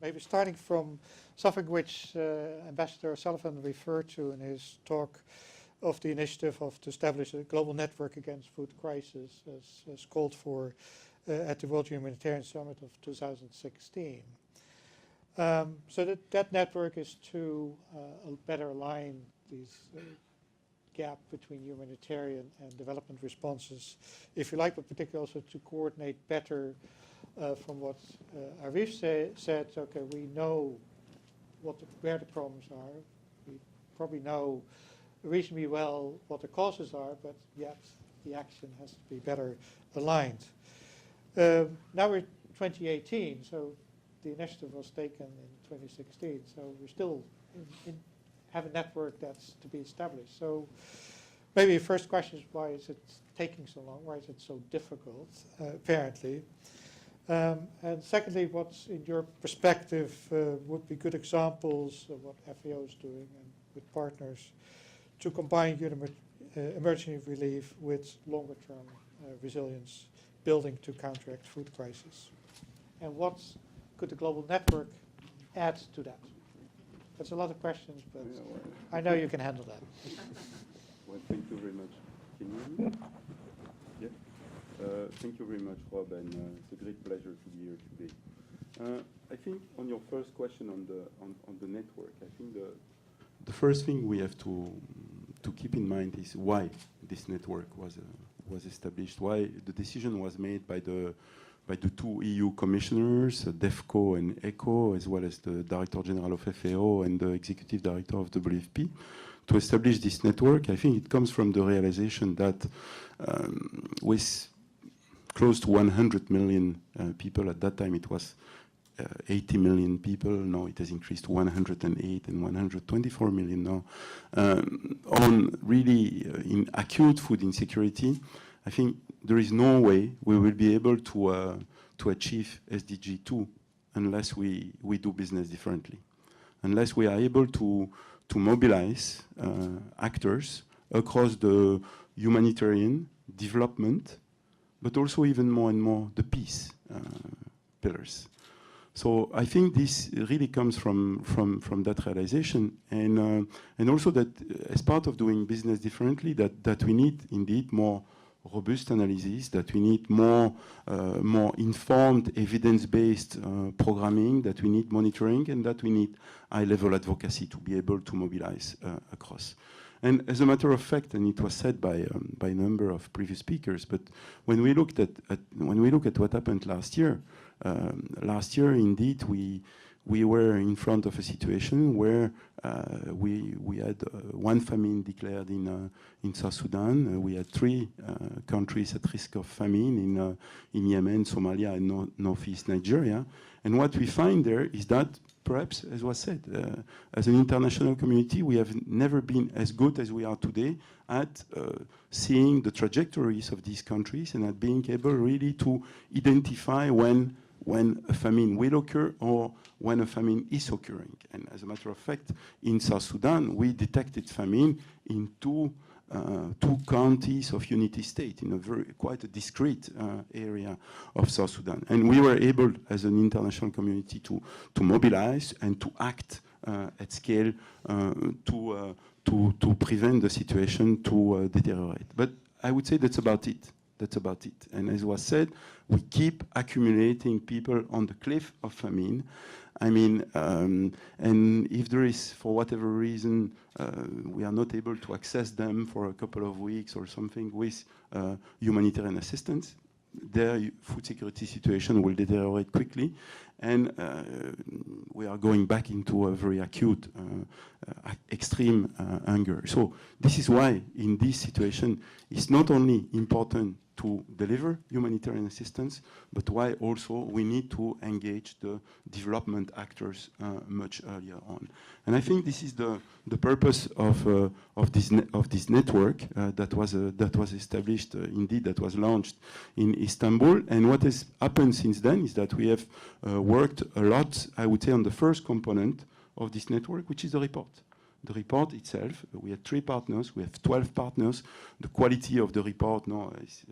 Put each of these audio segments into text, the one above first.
maybe starting from something which Ambassador Sullivan referred to in his talk of the initiative to establish a global network against food crisis as called for at the World Humanitarian Summit of 2016. So that network is to better align these gap between humanitarian and development responses, if you like, but particularly also to coordinate better from what Arif said. Okay, we know where the problems are. We probably know reasonably well what the causes are, but yet the action has to be better aligned. Now we're 2018, so the initiative was taken in 2016, so we're still have a network that's to be established. So maybe the first question is, why is it taking so long? Why is it so difficult, apparently? And secondly, what's in your perspective would be good examples of what FAO is doing and with partners to combine emergency relief with longer-term resilience building to counteract food crisis? And what could the global network add to that? That's a lot of questions, but yeah, well, I know you can handle that. Well, thank you very much. Can you hear me? Yeah. Thank you very much, Rob, and it's a great pleasure to be here today. I think on your first question on the network, I think the first thing we have to keep in mind is why this network was established, why the decision was made by the two EU commissioners, DEFCO and ECHO, as well as the Director General of FAO and the Executive Director of WFP, to establish this network. I think it comes from the realization that with close to 100 million people, at that time it was 80 million people, now it has increased to 108 and 124 million now, on really in acute food insecurity. I think there is no way we will be able to achieve SDG 2 unless we do business differently, unless we are able to mobilize actors across the humanitarian development, but also even more and more the peace pillars. So I think this really comes from that realization, and also that as part of doing business differently, that we need indeed more robust analysis, that we need more informed, evidence-based programming, that we need monitoring, and that we need high-level advocacy to be able to mobilize across. And as a matter of fact, and it was said by a number of previous speakers, but when we look at what happened last year indeed we were in front of a situation where we had one famine declared in South Sudan. We had 3 countries at risk of famine in Yemen, Somalia, and northeast Nigeria. And what we find there is that perhaps, as was said, as an international community, we have never been as good as we are today at seeing the trajectories of these countries and at being able really to identify when a famine will occur or when a famine is occurring. And as a matter of fact, in South Sudan, we detected famine in two counties of Unity State, in quite a discrete area of South Sudan. And we were able, as an international community, to mobilize and to act at scale to prevent the situation to deteriorate. But I would say that's about it. That's about it. And as was said, we keep accumulating people on the cliff of famine. I mean, and if there is, for whatever reason, we are not able to access them for a couple of weeks or something with humanitarian assistance, their food security situation will deteriorate quickly, and we are going back into a very acute, extreme hunger. So this is why, in this situation, it's not only important to deliver humanitarian assistance, but why also we need to engage the development actors much earlier on. And I think this is the purpose of this network that was established, indeed, that was launched in Istanbul. And what has happened since then is that we have worked a lot, I would say, on the first component of this network, which is the report. the report itself. We had 3 partners. We have 12 partners. The quality of the report, no,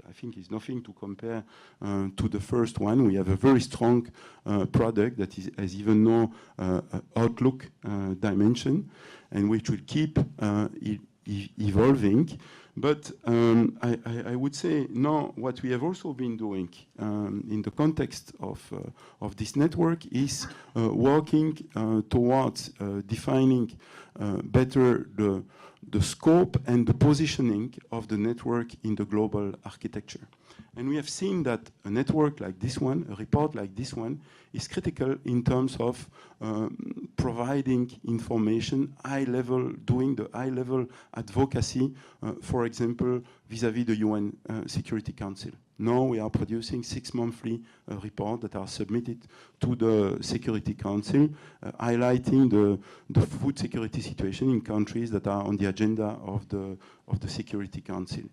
I think is nothing to compare to the first one. We have a very strong product that has even no outlook dimension, and which will keep evolving. But I would say now what we have also been doing in the context of this network is working towards defining better the scope and the positioning of the network in the global architecture. And we have seen that a network like this one, a report like this one, is critical in terms of providing information, high-level, doing the high-level advocacy, for example, vis-à-vis the UN Security Council. Now we are producing 6 monthly reports that are submitted to the Security Council, highlighting the food security situation in countries that are on the agenda of the Security Council.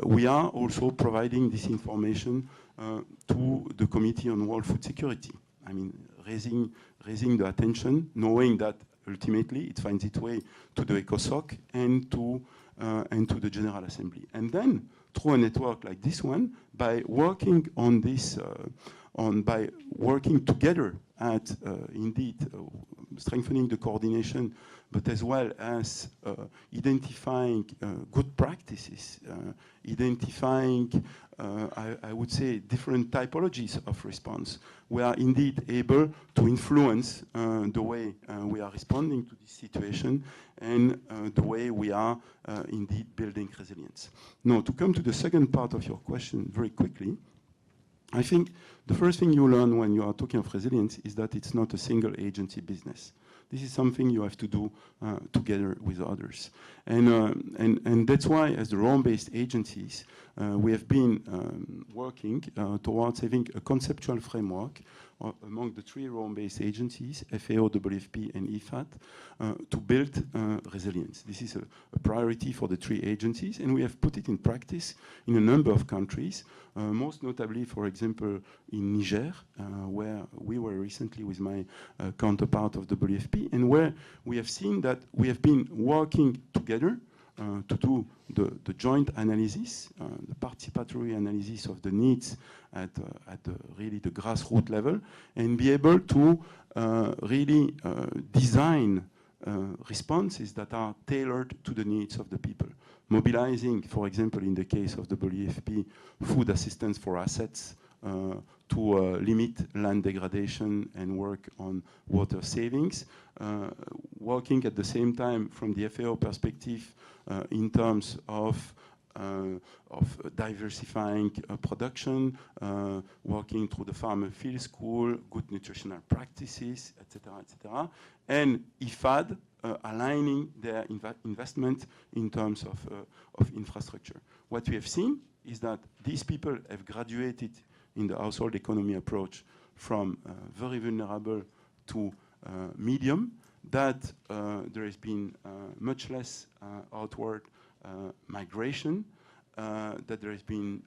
We are also providing this information to the Committee on World Food Security. I mean, raising the attention, knowing that ultimately it finds its way to the ECOSOC and to the General Assembly. And then, through a network like this one, by working on this, by working together at indeed strengthening the coordination, but as well as identifying good practices, identifying, I would say, different typologies of response, we are indeed able to influence the way we are responding to this situation and the way we are indeed building resilience. Now, to come to the second part of your question very quickly, I think the first thing you learn when you are talking of resilience is that it's not a single agency business. This is something you have to do together with others. And that's why, as the Rome-based agencies, we have been working towards having a conceptual framework among the 3 Rome-based agencies, FAO, WFP, and IFAT, to build resilience. This is a priority for the 3 agencies, and we have put it in practice in a number of countries, most notably, for example, in Niger, where we were recently with my counterpart of WFP, and where we have seen that we have been working together to do the joint analysis, the participatory analysis of the needs at really the grassroots level, and be able to really design responses that are tailored to the needs of the people. Mobilizing, for example, in the case of the WFP, food assistance for assets to limit land degradation and work on water savings, working at the same time from the FAO perspective in terms of diversifying production, working through the farmer field school, good nutritional practices, etc., and IFAD aligning their investment in terms of infrastructure. What we have seen is that these people have graduated in the household economy approach from very vulnerable to medium, that there has been much less outward migration, that there has been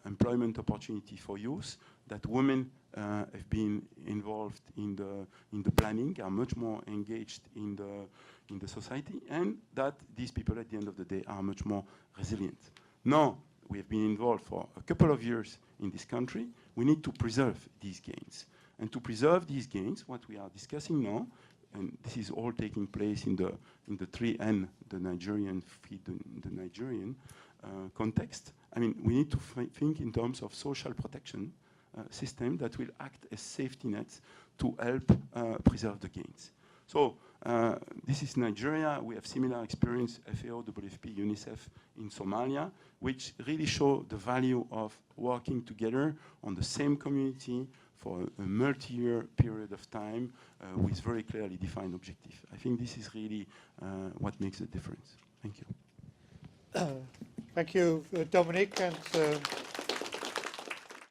employment opportunity for youth, that women have been involved in the planning, are much more engaged in the society, and that these people at the end of the day are much more resilient. Now, we have been involved for a couple of years in this country. We need to preserve these gains. And to preserve these gains, what we are discussing now, and this is all taking place in the 3N, the Nigerian feed, the Nigerian context. I mean, we need to think in terms of social protection system that will act as safety nets to help preserve the gains. So this is Nigeria. We have similar experience, FAO, WFP, UNICEF in Somalia, which really show the value of working together on the same community for a multi-year period of time with very clearly defined objectives. I think this is really what makes a difference. Thank you. Thank you, Dominique. And